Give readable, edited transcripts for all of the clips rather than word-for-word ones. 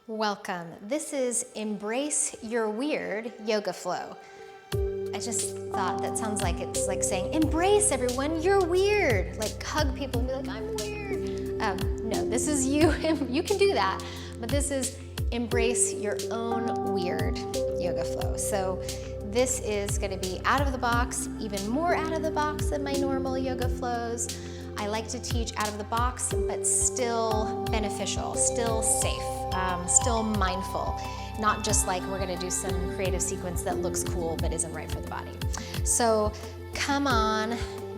Welcome. This is Embrace Your Weird Yoga Flow. I just thought that sounds like it's like saying, embrace everyone, you're weird. Like hug people and be like, I'm weird. No, this is you. You can do that, but this is embrace your own weird yoga flow. So this is going to be out of the box, even more out of the box than my normal yoga flows. I like to teach out of the box, but still beneficial, still safe, still mindful. Not just like we're gonna do some creative sequence that looks cool but isn't right for the body. So come on,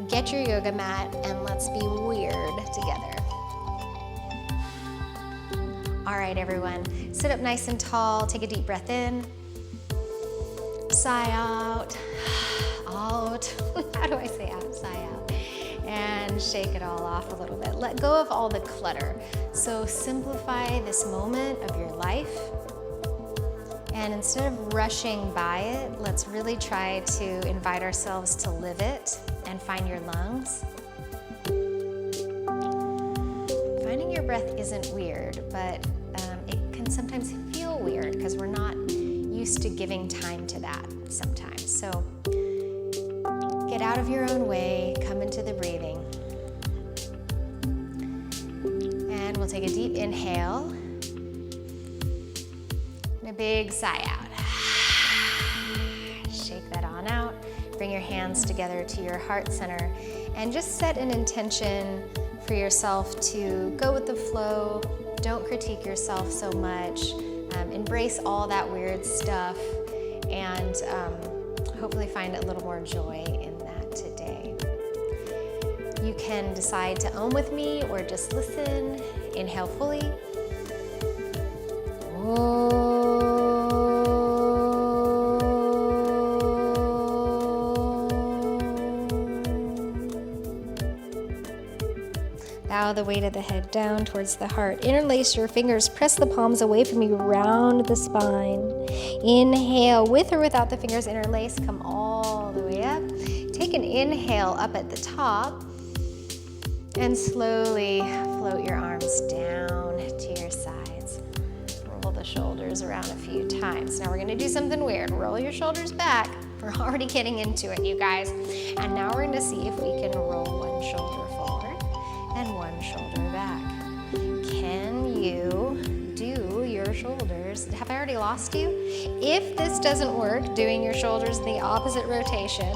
get your yoga mat and let's be weird together. All right, everyone, sit up nice and tall, take a deep breath in, sigh out, out. How do I say out? Sigh out. And shake it all off a little bit. Let go of all the clutter. So simplify this moment of your life. And instead of rushing by it, let's really try to invite ourselves to live it and find your lungs. Finding your breath isn't weird, but it can sometimes feel weird because we're not used to giving time to that sometimes. So get out of your own way, come into the breathing. And we'll take a deep inhale and a big sigh out. Shake that on out. Bring your hands together to your heart center and just set an intention for yourself to go with the flow. Don't critique yourself so much. Embrace all that weird stuff and hopefully find a little more joy in that today. You can decide to Om with me or just listen. Inhale fully. Bow the weight of the head down towards the heart. Interlace your fingers, press the palms away from you, round the spine. Inhale, with or without the fingers interlaced, come all the way up. Take an inhale up at the top and slowly float your arms down to your sides. Roll the shoulders around a few times. Now we're gonna do something weird. Roll your shoulders back. We're already getting into it, you guys. And now we're gonna see if we can roll one shoulder forward and one shoulder back. Can you do your shoulders? Have I already lost you? If this doesn't work, doing your shoulders in the opposite rotation,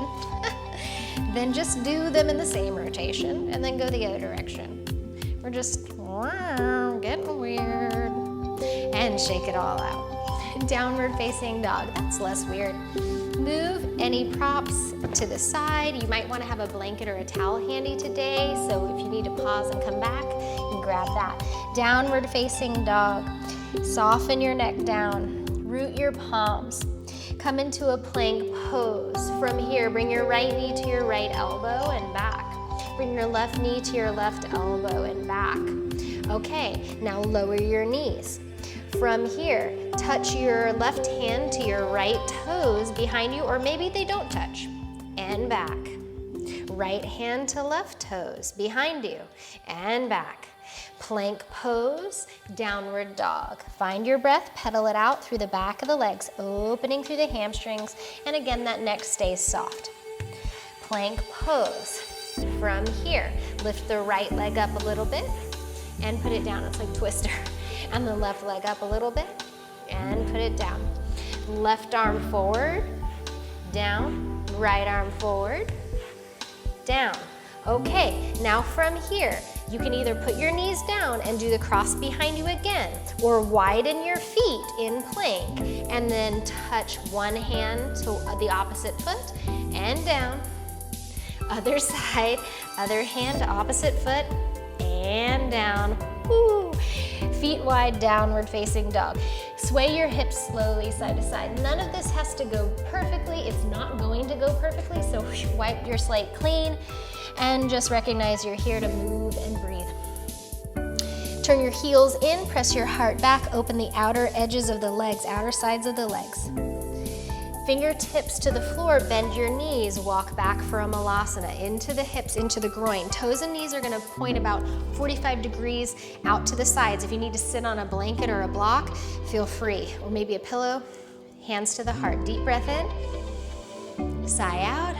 then just do them in the same rotation and then go the other direction. We're just getting weird. And shake it all out. Downward facing dog, that's less weird. Move any props to the side. You might want to have a blanket or a towel handy today, so if you need to pause and come back, you can grab that. Downward facing dog. Soften your neck down. Root your palms. Come into a plank pose. From here, bring your right knee to your right elbow and back. Bring your left knee to your left elbow and back. Okay, now lower your knees. From here, touch your left hand to your right toes behind you, or maybe they don't touch, and back. Right hand to left toes behind you, and back. Plank pose, downward dog. Find your breath, pedal it out through the back of the legs, opening through the hamstrings, and again, that neck stays soft. Plank pose. From here, lift the right leg up a little bit and put it down. It's like Twister. And the left leg up a little bit and put it down. Left arm forward, down, right arm forward, down. Okay, now from here, you can either put your knees down and do the cross behind you again, or widen your feet in plank and then touch one hand to the opposite foot and down. Other side, other hand to opposite foot and down. Woo. Feet wide, downward facing dog. Sway your hips slowly side to side. None of this has to go perfectly. It's not going to go perfectly, so wipe your slate clean and just recognize you're here to move and breathe. Turn your heels in, press your heart back, open the outer edges of the legs, outer sides of the legs. Fingertips to the floor, bend your knees, walk back for a Malasana, into the hips, into the groin. Toes and knees are gonna point about 45 degrees out to the sides. If you need to sit on a blanket or a block, feel free, or maybe a pillow, hands to the heart. Deep breath in, sigh out.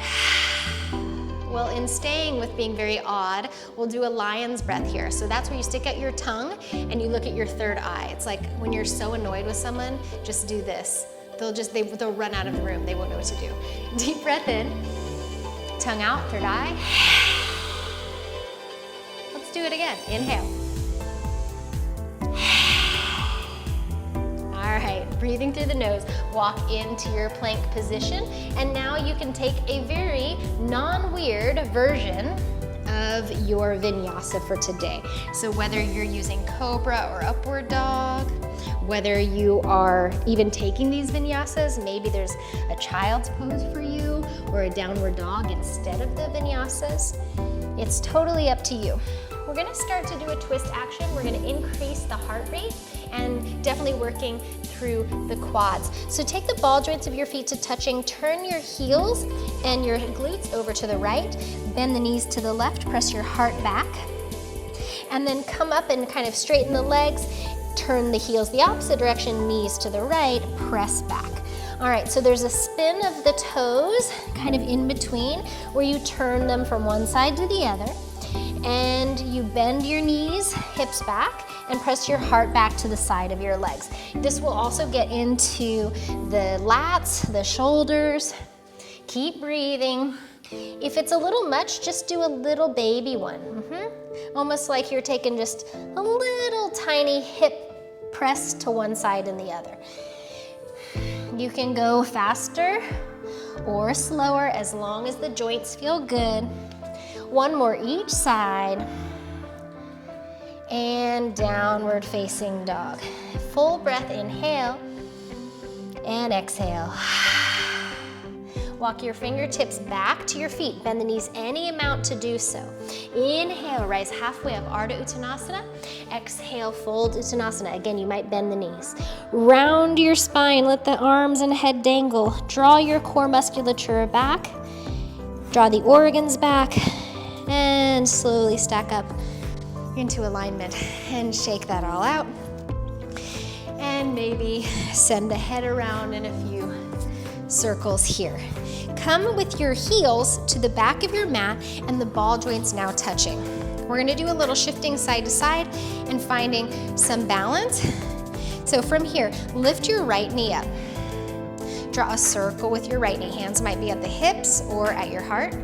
Well, in staying with being very odd, we'll do a lion's breath here. So that's where you stick out your tongue and you look at your third eye. It's like when you're so annoyed with someone, just do this. They'll run out of the room. They won't know what to do. Deep breath in, tongue out, third eye. Let's do it again. Inhale. All right, breathing through the nose, walk into your plank position, and now you can take a very non-weird version of your vinyasa for today. So whether you're using cobra or upward dog, whether you are even taking these vinyasas, maybe there's a child's pose for you or a downward dog instead of the vinyasas, it's totally up to you. We're gonna start to do a twist action. We're gonna increase the heart rate and definitely working through the quads. So take the ball joints of your feet to touching, turn your heels and your glutes over to the right, bend the knees to the left, press your heart back, and then come up and kind of straighten the legs, turn the heels the opposite direction, knees to the right, press back. All right, so there's a spin of the toes kind of in between where you turn them from one side to the other, and you bend your knees, hips back, and press your heart back to the side of your legs. This will also get into the lats, the shoulders. Keep breathing. If it's a little much, just do a little baby one. Almost like you're taking just a little tiny hip press to one side and the other. You can go faster or slower as long as the joints feel good. One more each side. And downward facing dog. Full breath, inhale and exhale. Walk your fingertips back to your feet. Bend the knees any amount to do so. Inhale, rise halfway up, Ardha Uttanasana. Exhale, fold Uttanasana. Again, you might bend the knees. Round your spine, let the arms and head dangle. Draw your core musculature back. Draw the organs back. And slowly stack up into alignment and shake that all out. And maybe send the head around in a few circles here. Come with your heels to the back of your mat and the ball joints now touching. We're gonna do a little shifting side to side and finding some balance. So from here, lift your right knee up. Draw a circle with your right knee. Hands might be at the hips or at your heart.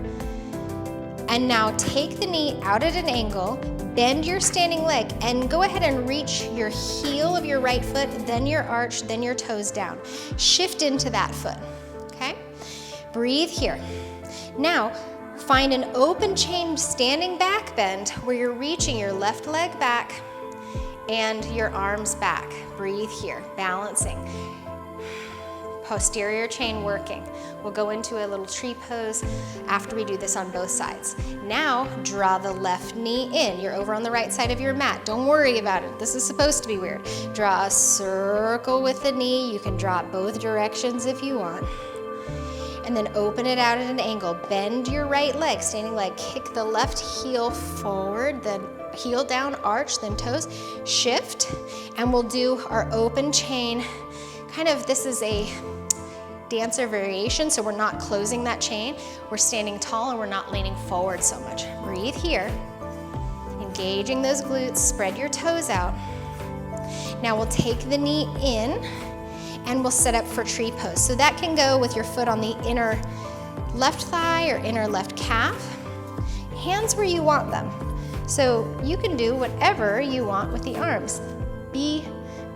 And now take the knee out at an angle, bend your standing leg, and go ahead and reach your heel of your right foot, then your arch, then your toes down. Shift into that foot, okay? Breathe here. Now, find an open chain standing back bend where you're reaching your left leg back and your arms back. Breathe here, balancing. Posterior chain working. We'll go into a little tree pose after we do this on both sides. Now, draw the left knee in. You're over on the right side of your mat. Don't worry about it. This is supposed to be weird. Draw a circle with the knee. You can draw it both directions if you want. And then open it out at an angle. Bend your right leg, standing leg. Kick the left heel forward, then heel down, arch, then toes. Shift, and we'll do our open chain. Kind of, this is a dancer variation, so we're not closing that chain. We're standing tall and we're not leaning forward so much. Breathe here. Engaging those glutes, spread your toes out. Now we'll take the knee in and we'll set up for tree pose. So that can go with your foot on the inner left thigh or inner left calf. Hands where you want them. So you can do whatever you want with the arms. Be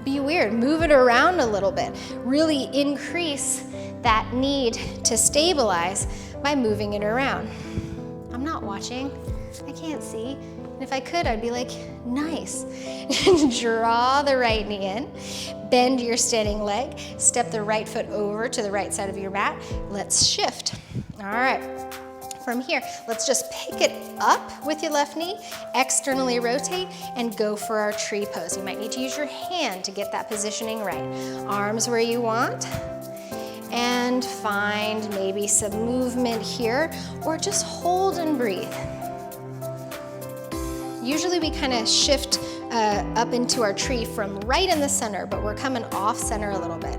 weird, move it around a little bit. Really increase that need to stabilize by moving it around. I'm not watching, I can't see. And if I could, I'd be like, nice. Draw the right knee in, bend your standing leg, step the right foot over to the right side of your mat. Let's shift. All right. From here, let's just pick it up with your left knee, externally rotate, and go for our tree pose. You might need to use your hand to get that positioning right. Arms where you want, And find maybe some movement here, or just hold and breathe. Usually we kind of shift up into our tree from right in the center, but we're coming off center a little bit.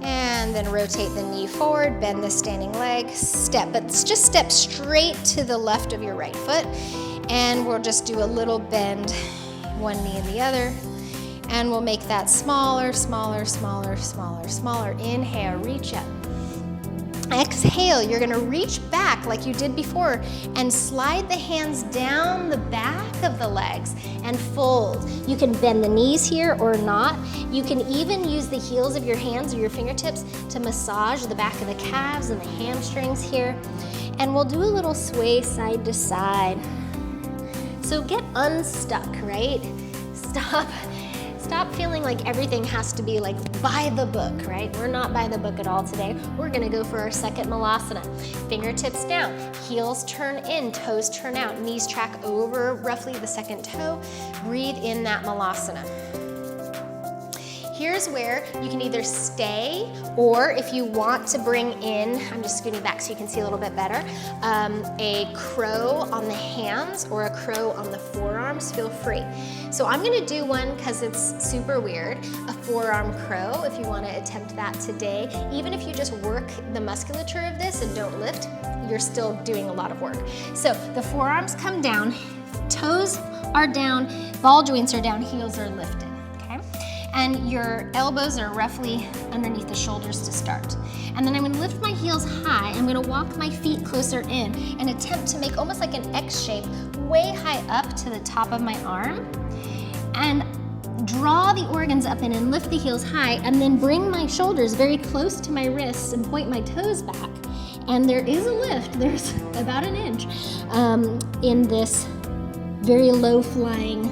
And then rotate the knee forward, bend the standing leg, step, but just step straight to the left of your right foot. And we'll just do a little bend, one knee and the other. And we'll make that smaller, smaller, smaller, smaller, smaller. Inhale, reach up. Exhale, you're gonna reach back like you did before and slide the hands down the back of the legs and fold. You can bend the knees here or not. You can even use the heels of your hands or your fingertips to massage the back of the calves and the hamstrings here. And we'll do a little sway side to side. So get unstuck, right? Stop feeling like everything has to be like by the book, right? We're not by the book at all today. We're gonna go for our second Malasana. Fingertips down, heels turn in, toes turn out, knees track over roughly the second toe. Breathe in that Malasana. Here's where you can either stay, or if you want to bring in, I'm just scooting back so you can see a little bit better, a crow on the hands or a crow on the forearms, feel free. So I'm gonna do one because it's super weird, a forearm crow, if you wanna attempt that today. Even if you just work the musculature of this and don't lift, you're still doing a lot of work. So the forearms come down, toes are down, ball joints are down, heels are lifted. And your elbows are roughly underneath the shoulders to start. And then I'm gonna lift my heels high. I'm gonna walk my feet closer in and attempt to make almost like an X shape way high up to the top of my arm. And draw the organs up in and lift the heels high, and then bring my shoulders very close to my wrists and point my toes back. And there is a lift, there's about an inch in this very low flying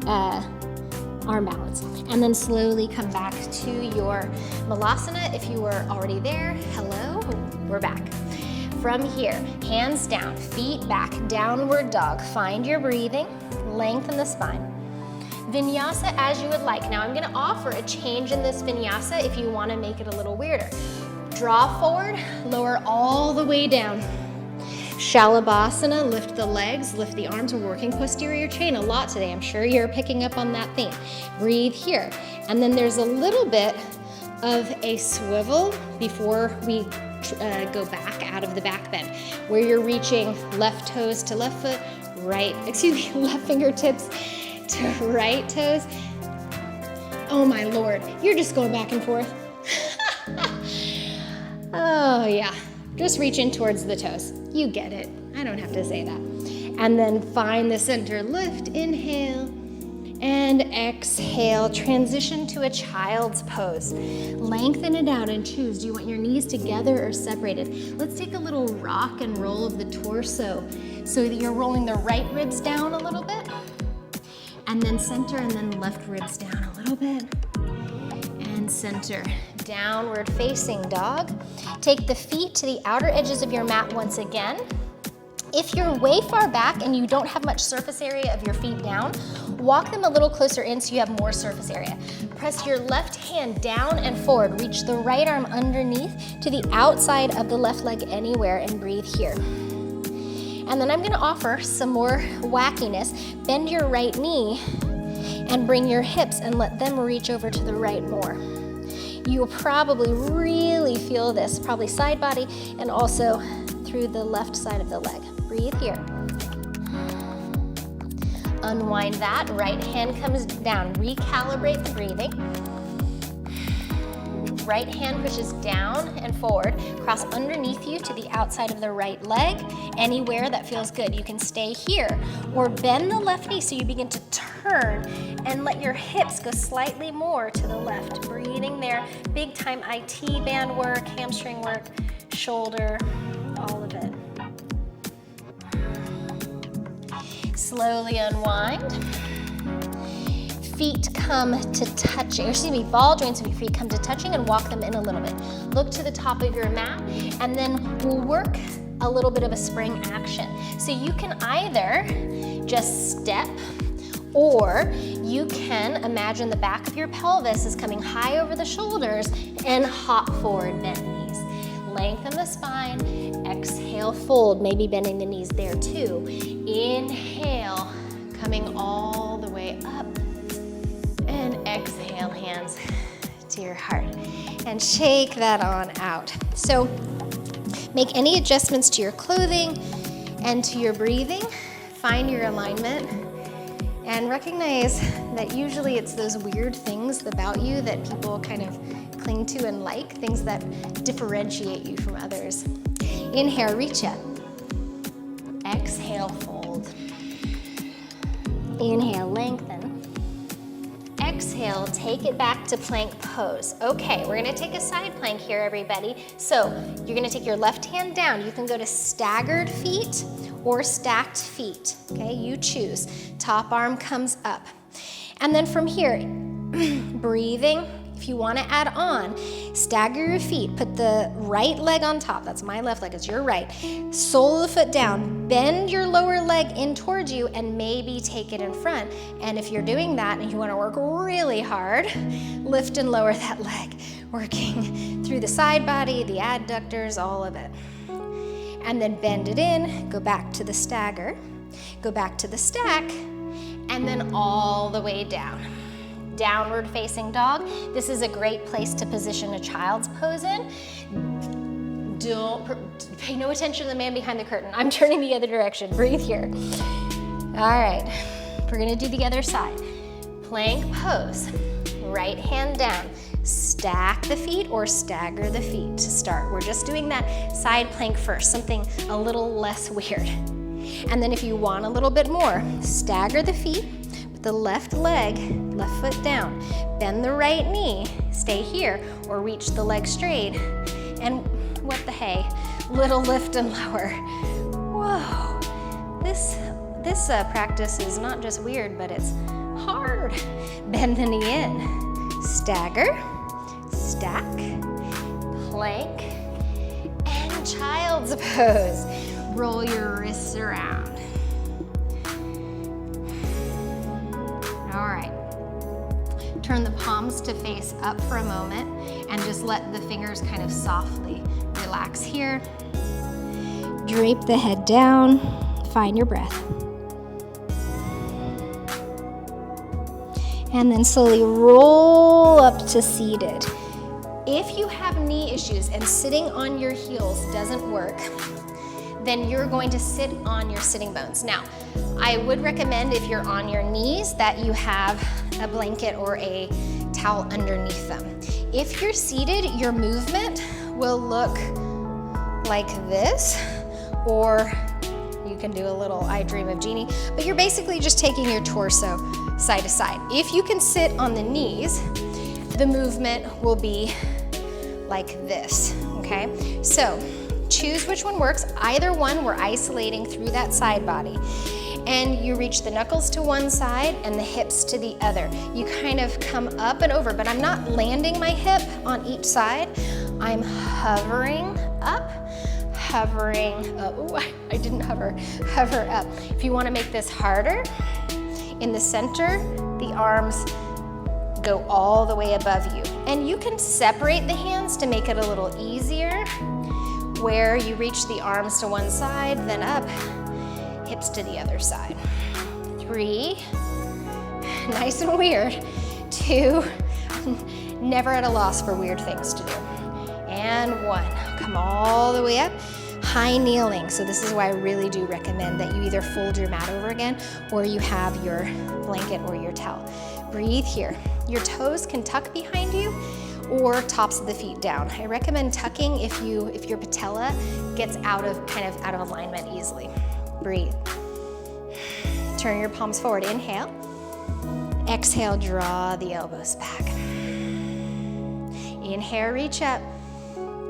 arm balance. And then slowly come back to your Malasana. If you were already there, hello, we're back. From here, hands down, feet back, downward dog. Find your breathing, lengthen the spine. Vinyasa as you would like. Now I'm gonna offer a change in this vinyasa if you wanna make it a little weirder. Draw forward, lower all the way down. Shavasana, lift the legs, lift the arms. We're working posterior chain a lot today. I'm sure you're picking up on that theme. Breathe here. And then there's a little bit of a swivel before we go back out of the back bend, where you're reaching left toes to left foot, left fingertips to right toes. Oh my Lord, you're just going back and forth. Oh yeah. Just reach in towards the toes. You get it. I don't have to say that. And then find the center. Lift, inhale, and exhale. Transition to a child's pose. Lengthen it out and choose. Do you want your knees together or separated? Let's take a little rock and roll of the torso so that you're rolling the right ribs down a little bit, and then center, and then left ribs down a little bit, and center. Downward facing dog. Take the feet to the outer edges of your mat once again. If you're way far back and you don't have much surface area of your feet down, walk them a little closer in so you have more surface area. Press your left hand down and forward. Reach the right arm underneath to the outside of the left leg anywhere, and breathe here. And then I'm gonna offer some more wackiness. Bend your right knee and bring your hips and let them reach over to the right more. You'll probably really feel this, probably side body and also through the left side of the leg. Breathe here. Unwind that, right hand comes down. Recalibrate the breathing. Right hand pushes down and forward, cross underneath you to the outside of the right leg, anywhere that feels good. You can stay here, or bend the left knee so you begin to turn and let your hips go slightly more to the left. Breathing there, big time IT band work, hamstring work, shoulder, all of it. Slowly unwind. Feet come to touching, ball joints of your feet come to touching, and walk them in a little bit. Look to the top of your mat, and then we'll work a little bit of a spring action. So you can either just step, or you can imagine the back of your pelvis is coming high over the shoulders and hop forward, bend knees. Lengthen the spine, exhale, fold, maybe bending the knees there too. Inhale, coming all the way up, and exhale, hands to your heart. And shake that on out. So make any adjustments to your clothing and to your breathing. Find your alignment and recognize that usually it's those weird things about you that people kind of cling to and like, things that differentiate you from others. Inhale, reach up. Exhale, fold. Inhale, lengthen. Exhale, take it back to plank pose. Okay, we're gonna take a side plank here, everybody. So you're gonna take your left hand down. You can go to staggered feet or stacked feet, okay? You choose. Top arm comes up. And then from here, breathing, if you wanna add on, stagger your feet, put the right leg on top, that's my left leg, it's your right. Sole of the foot down, bend your lower leg in towards you and maybe take it in front. And if you're doing that and you wanna work really hard, lift and lower that leg, working through the side body, the adductors, all of it. And then bend it in, go back to the stagger, go back to the stack, and then all the way down. Downward facing dog. This is a great place to position a child's pose in. Pay no attention to the man behind the curtain. I'm turning the other direction. Breathe here. All right, we're gonna do the other side. Plank pose, right hand down. Stack the feet or stagger the feet to start. We're just doing that side plank first, something a little less weird. And then if you want a little bit more, stagger the feet, put the left leg, left foot down, bend the right knee, stay here, or reach the leg straight, and what the hey, little lift and lower. Whoa, this practice is not just weird, but it's hard. Bend the knee in, stagger, stack, plank, and child's pose. Roll your wrists around. All right. Turn the palms to face up for a moment and just let the fingers kind of softly relax here. Drape the head down, find your breath. And then slowly roll up to seated. If you have knee issues and sitting on your heels doesn't work, then you're going to sit on your sitting bones. Now, I would recommend if you're on your knees that you have a blanket or a towel underneath them. If you're seated, your movement will look like this, or you can do a little I Dream of Jeannie, but you're basically just taking your torso side to side. If you can sit on the knees, the movement will be like this, okay? So choose which one works. Either one, we're isolating through that side body. And you reach the knuckles to one side and the hips to the other. You kind of come up and over, but I'm not landing my hip on each side. I'm hovering up, hovering up. Ooh, I didn't hover up. If you want to make this harder, in the center, the arms go all the way above you. And you can separate the hands to make it a little easier, where you reach the arms to one side, then up, hips to the other side. 3, nice and weird. 2, never at a loss for weird things to do. And 1, come all the way up, high kneeling. So this is why I really do recommend that you either fold your mat over again or you have your blanket or your towel. Breathe here. Your toes can tuck behind you or tops of the feet down. I recommend tucking if your patella gets out of alignment easily. Breathe. Turn your palms forward. Inhale. Exhale, draw the elbows back. Inhale, reach up.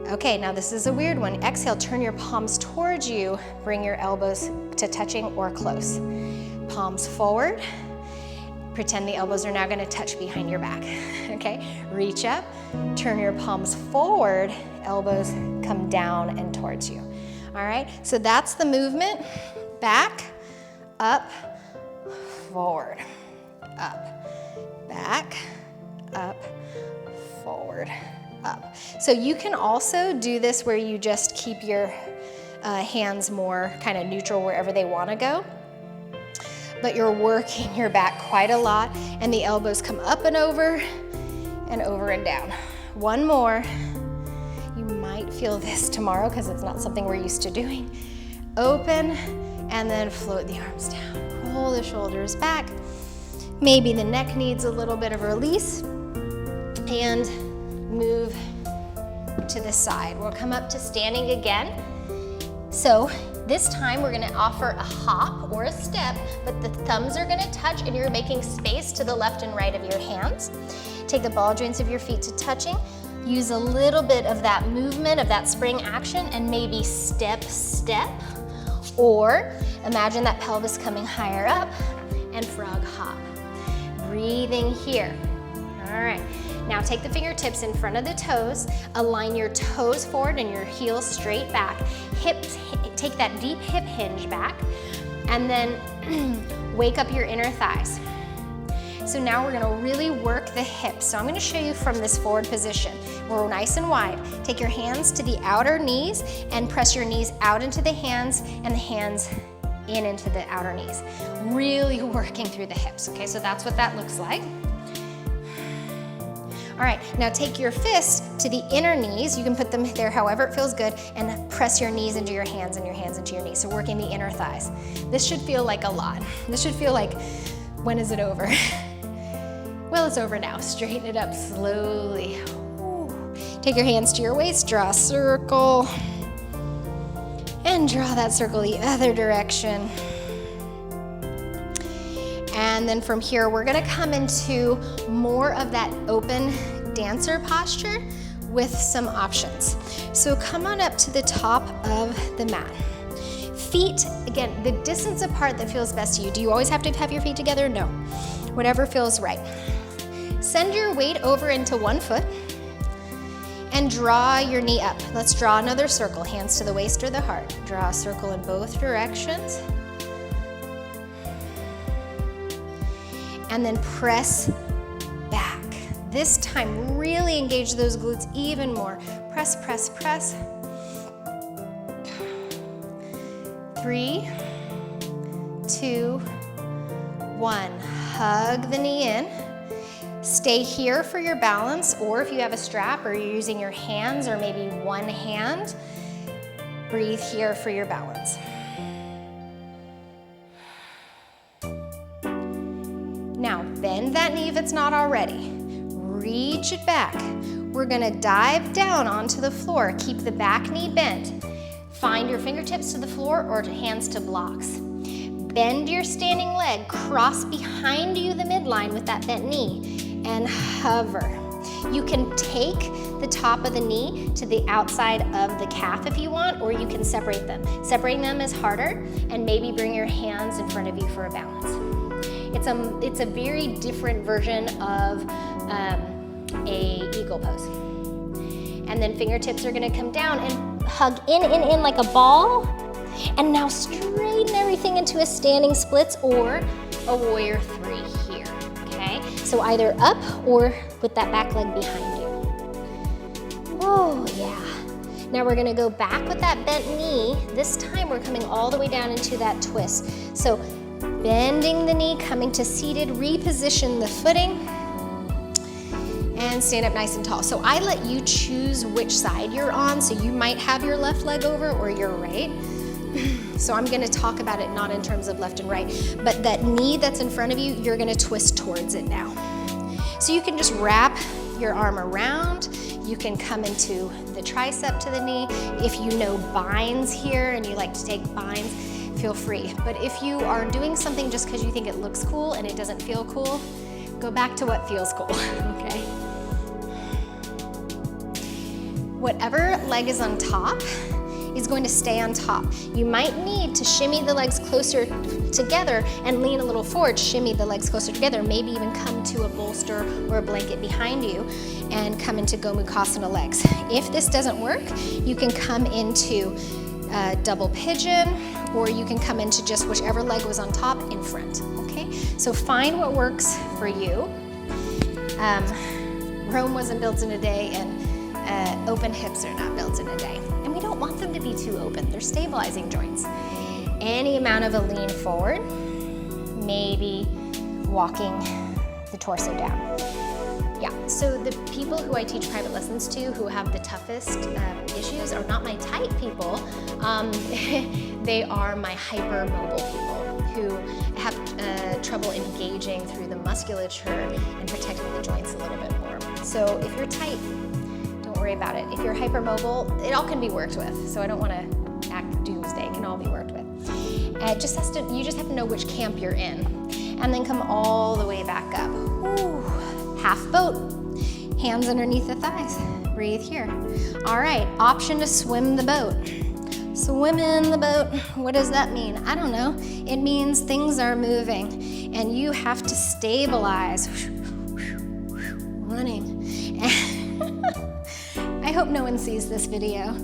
Okay, now this is a weird one. Exhale, turn your palms towards you. Bring your elbows to touching or close. Palms forward. Pretend the elbows are now gonna touch behind your back, okay? Reach up, turn your palms forward, elbows come down and towards you. All right, so that's the movement. Back, up, forward, up, back, up, forward, up. So you can also do this where you just keep your hands more kind of neutral wherever they want to go. But you're working your back quite a lot, and the elbows come up and over and down. One more. You might feel this tomorrow because it's not something we're used to doing. Open, and then float the arms down. Roll the shoulders back. Maybe the neck needs a little bit of release, and move to the side. We'll come up to standing again. So this time we're gonna offer a hop or a step, but the thumbs are gonna touch and you're making space to the left and right of your hands. Take the ball joints of your feet to touching. Use a little bit of that movement, of that spring action, and maybe step, step. Or imagine that pelvis coming higher up and frog hop. Breathing here. All right. Now take the fingertips in front of the toes, align your toes forward and your heels straight back. Hips, take that deep hip hinge back, and then wake up your inner thighs. So now we're gonna really work the hips. So I'm gonna show you from this forward position. We're nice and wide. Take your hands to the outer knees and press your knees out into the hands and the hands in into the outer knees. Really working through the hips, okay? So that's what that looks like. All right, now take your fists to the inner knees. You can put them there however it feels good, and press your knees into your hands and your hands into your knees. So working the inner thighs. This should feel like a lot. This should feel like, when is it over? Well, it's over now. Straighten it up slowly. Ooh. Take your hands to your waist, draw a circle, and draw that circle the other direction. And then from here, we're gonna come into more of that open dancer posture with some options. So come on up to the top of the mat. Feet, again, the distance apart that feels best to you. Do you always have to have your feet together? No. Whatever feels right. Send your weight over into one foot and draw your knee up. Let's draw another circle, hands to the waist or the heart. Draw a circle in both directions. And then press back. This time, really engage those glutes even more. Press, press, press. 3, 2, 1. Hug the knee in. Stay here for your balance, or if you have a strap or you're using your hands or maybe one hand, breathe here for your balance. Now, bend that knee if it's not already. Reach it back. We're gonna dive down onto the floor. Keep the back knee bent. Find your fingertips to the floor or hands to blocks. Bend your standing leg, cross behind you the midline with that bent knee, and hover. You can take the top of the knee to the outside of the calf if you want, or you can separate them. Separating them is harder, and maybe bring your hands in front of you for a balance. It's a very different version of a eagle pose. And then fingertips are gonna come down and hug in like a ball. And now straighten everything into a standing splits or a warrior 3 here, okay? So either up or with that back leg behind you. Oh, yeah. Now we're gonna go back with that bent knee. This time we're coming all the way down into that twist. So bending the knee, coming to seated, reposition the footing, and stand up nice and tall. So I let you choose which side you're on, so you might have your left leg over or your right. So I'm gonna talk about it not in terms of left and right, but that knee that's in front of you, you're gonna twist towards it now. So you can just wrap your arm around. You can come into the tricep to the knee. If you know binds here and you like to take binds, feel free. But if you are doing something just because you think it looks cool and it doesn't feel cool, go back to what feels cool, okay? Whatever leg is on top is going to stay on top. You might need to shimmy the legs closer together and lean a little forward, shimmy the legs closer together, maybe even come to a bolster or a blanket behind you and come into Gomukhasana legs. If this doesn't work, you can come into double pigeon, or you can come into just whichever leg was on top in front, okay? So find what works for you. Rome wasn't built in a day, and open hips are not built in a day. And we don't want them to be too open. They're stabilizing joints. Any amount of a lean forward, maybe walking the torso down. Yeah, so the people who I teach private lessons to who have the toughest issues are not my tight people. They are my hypermobile people who have trouble engaging through the musculature and protecting the joints a little bit more. So if you're tight, don't worry about it. If you're hypermobile, it all can be worked with. So I don't want to act doomsday. It can all be worked with. You just have to know which camp you're in. And then come all the way back up. Ooh. Half boat, hands underneath the thighs. Breathe here. All right, option to swim the boat. Swim in the boat. What does that mean? I don't know. It means things are moving and you have to stabilize. Running. I hope no one sees this video.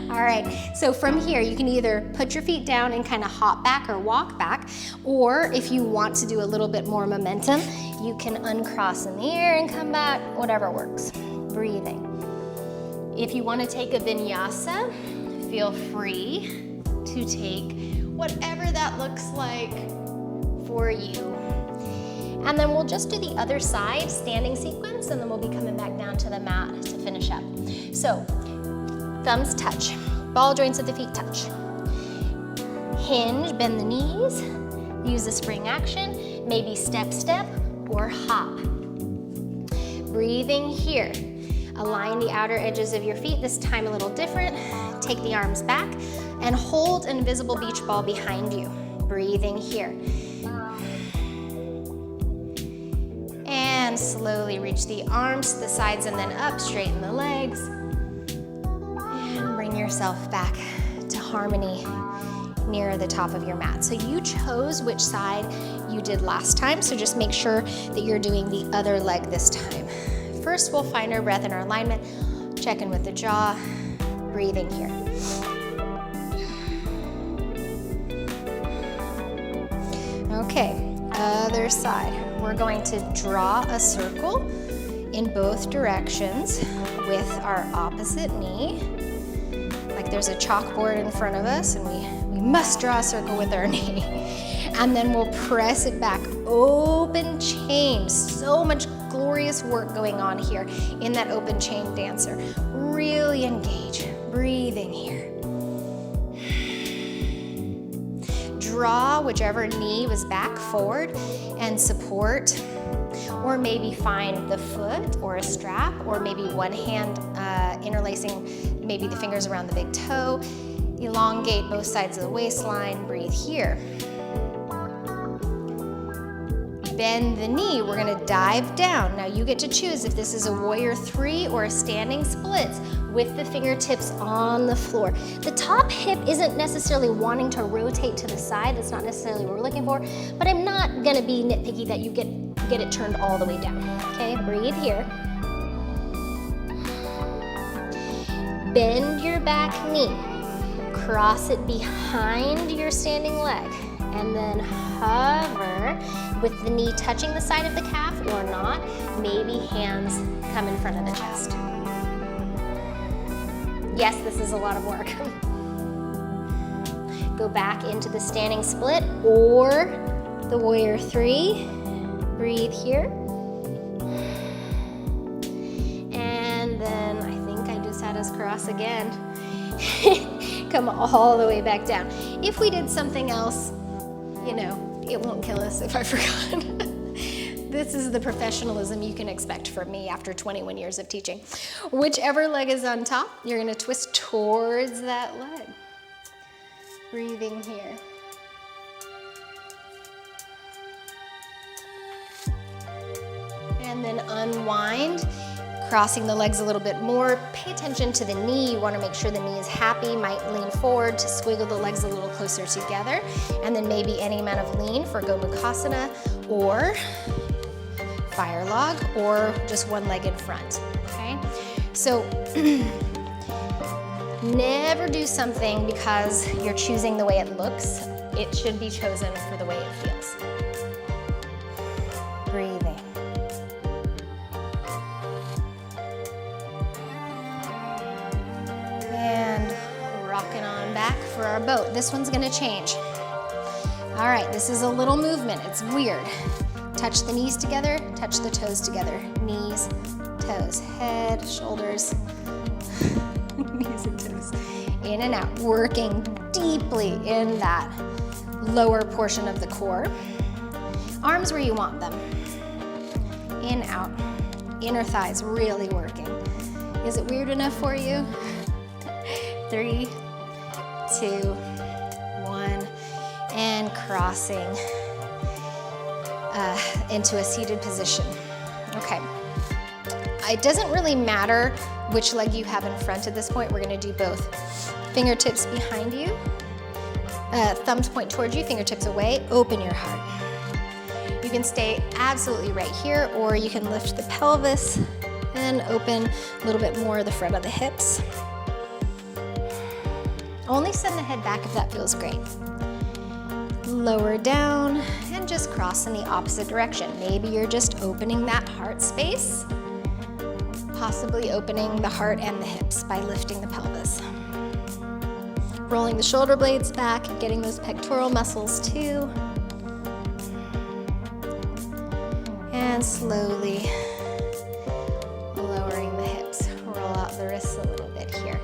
All right, so from here, you can either put your feet down and kind of hop back or walk back, or if you want to do a little bit more momentum, you can uncross in the air and come back, whatever works. Breathing. If you want to take a vinyasa, feel free to take whatever that looks like for you. And then we'll just do the other side, standing sequence, and then we'll be coming back down to the mat to finish up. So, thumbs touch, ball joints of the feet touch. Hinge, bend the knees, use a spring action, maybe step, step, or hop. Breathing here. Align the outer edges of your feet, this time a little different. Take the arms back and hold an invisible beach ball behind you. Breathing here. And slowly reach the arms to the sides and then up, straighten the legs. And bring yourself back to harmony near the top of your mat. So you chose which side you did last time, so just make sure that you're doing the other leg this time. First, we'll find our breath and our alignment, check in with the jaw, breathing here. Okay, other side. We're going to draw a circle in both directions with our opposite knee. Like there's a chalkboard in front of us and we must draw a circle with our knee. And then we'll press it back, open chain. So much glorious work going on here in that open chain dancer. Really engage, breathing here. Draw whichever knee was back forward and support, or maybe find the foot or a strap, or maybe one hand interlacing maybe the fingers around the big toe. Elongate both sides of the waistline, breathe here. Bend the knee, we're gonna dive down. Now you get to choose if this is a warrior three or a standing splits with the fingertips on the floor. The top hip isn't necessarily wanting to rotate to the side, that's not necessarily what we're looking for, but I'm not gonna be nitpicky that you get it turned all the way down. Okay, breathe here. Bend your back knee, cross it behind your standing leg, and then hover with the knee touching the side of the calf or not. Maybe hands come in front of the chest. Yes, this is a lot of work. Go back into the standing split or the warrior three. Breathe here. And then I think I just had us cross again. Come all the way back down. If we did something else, you know, it won't kill us if I forgot. This is the professionalism you can expect from me after 21 years of teaching. Whichever leg is on top, you're gonna twist towards that leg. Breathing here. And then unwind, crossing the legs a little bit more. Pay attention to the knee. You want to make sure the knee is happy. Might lean forward to squiggle the legs a little closer together. And then maybe any amount of lean for Gomukhasana or fire log or just one leg in front, okay? So never do something because you're choosing the way it looks. It should be chosen for the way it feels. Breathing. our boat. This one's gonna change. All right, this is a little movement. It's weird. Touch the knees together, touch the toes together. Knees, toes, head, shoulders, knees and toes. In and out, working deeply in that lower portion of the core. Arms where you want them. In, out. Inner thighs really working. Is it weird enough for you? 3, 2, 1, and crossing into a seated position. Okay. It doesn't really matter which leg you have in front at this point. We're gonna do both. Fingertips behind you, thumbs point towards you, fingertips away, open your heart. You can stay absolutely right here, or you can lift the pelvis and open a little bit more the front of the hips. Only send the head back if that feels great. Lower down and just cross in the opposite direction. Maybe you're just opening that heart space, possibly opening the heart and the hips by lifting the pelvis. Rolling the shoulder blades back, getting those pectoral muscles too. And slowly lowering the hips. Roll out the wrists a little bit here.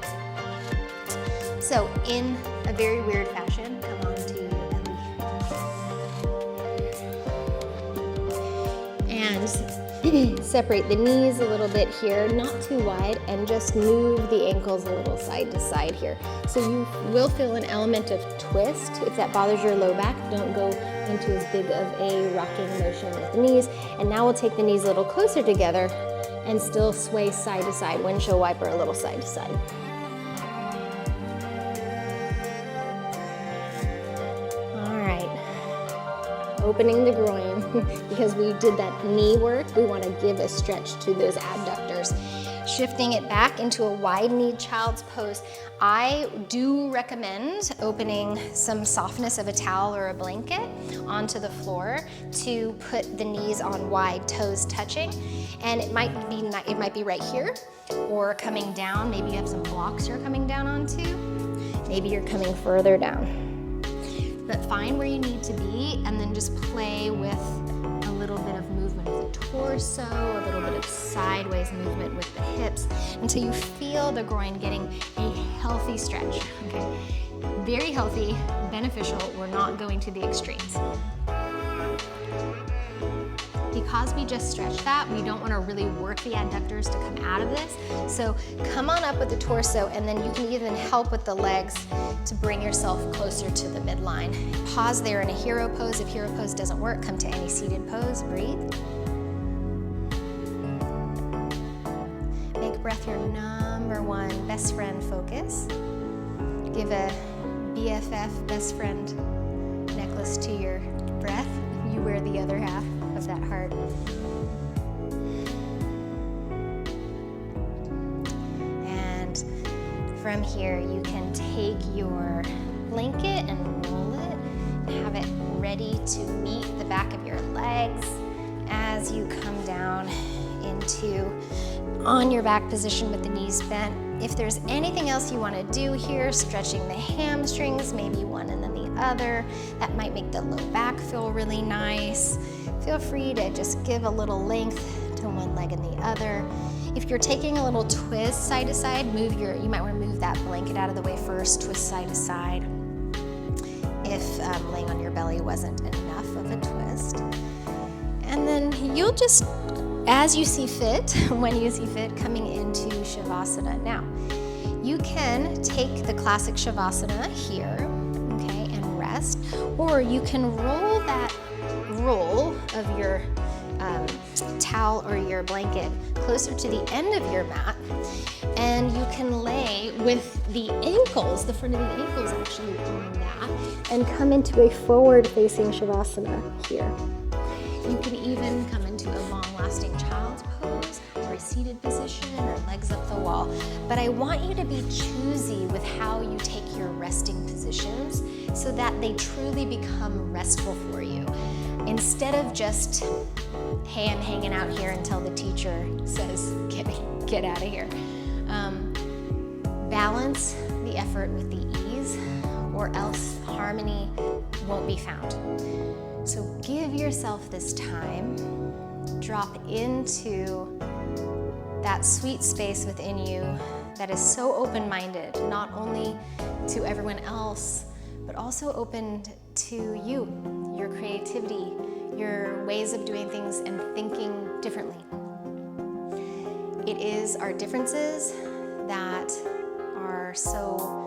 So in a very weird fashion, come onto your belly. And separate the knees a little bit here, not too wide, and just move the ankles a little side to side here. So you will feel an element of twist. If that bothers your low back, don't go into as big of a rocking motion with the knees. And now we'll take the knees a little closer together and still sway side to side, windshield wiper a little side to side. All right, opening the groin. Because we did that knee work, we want to give a stretch to those adductors. Shifting it back into a wide-kneed child's pose. I do recommend opening some softness of a towel or a blanket onto the floor to put the knees on wide, toes touching. And it might be right here or coming down. Maybe you have some blocks you're coming down onto. Maybe you're coming further down. But find where you need to be and then just play with a little bit of movement of the torso, a little bit of sideways movement with the hips until you feel the groin getting a healthy stretch, okay? Very healthy, beneficial. We're not going to the extremes. Because we just stretched that, we don't want to really work the adductors to come out of this. So come on up with the torso, and then you can even help with the legs to bring yourself closer to the midline. Pause there in a hero pose. If hero pose doesn't work, come to any seated pose, breathe. Make breath your number one best friend focus. Give a BFF, best friend necklace to your breath. You wear the other half of that heart. And from here, you can take your blanket and roll it and have it ready to meet the back of your legs as you come down into on your back position with the knees bent. If there's anything else you want to do here, stretching the hamstrings, maybe one and then the other, that might make the low back feel really nice. Feel free to just give a little length to one leg and the other. If you're taking a little twist side to side, you might want to move that blanket out of the way first, twist side to side. If laying on your belly wasn't enough of a twist. And then you'll just, as you see fit, when you see fit, coming into Shavasana. Now, you can take the classic Shavasana here, okay, and rest, or you can roll that roll of your towel or your blanket closer to the end of your mat, and you can lay with the ankles, the front of the ankles actually on that, and come into a forward-facing Shavasana here. You can even come into a long-lasting child's pose or a seated position or legs up the wall. But I want you to be choosy with how you take your resting positions so that they truly become restful for you. Instead of just, hey, I'm hanging out here until the teacher says, get out of here. Balance the effort with the ease, or else harmony won't be found. So give yourself this time, drop into that sweet space within you that is so open-minded, not only to everyone else, but also open to you, your creativity, your ways of doing things and thinking differently. It is our differences that are so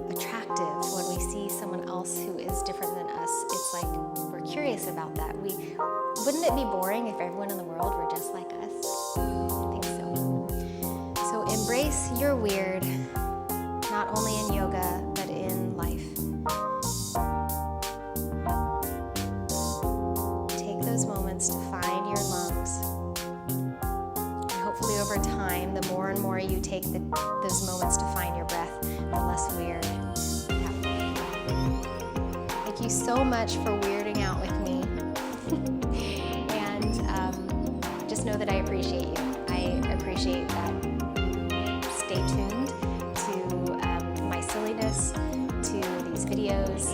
attractive when we see someone else who is different than us. It's like we're curious about that. Wouldn't it be boring if everyone in the world were just like us? I think so. So embrace your weird, not only in yoga, but in life. Take those moments to find your lungs. And hopefully over time, the more and more you take those moments to find your breath, the less weird that will be. Thank you so much for weirding out with me. And just know that I appreciate you. I appreciate that you stay tuned to my silliness, to these videos,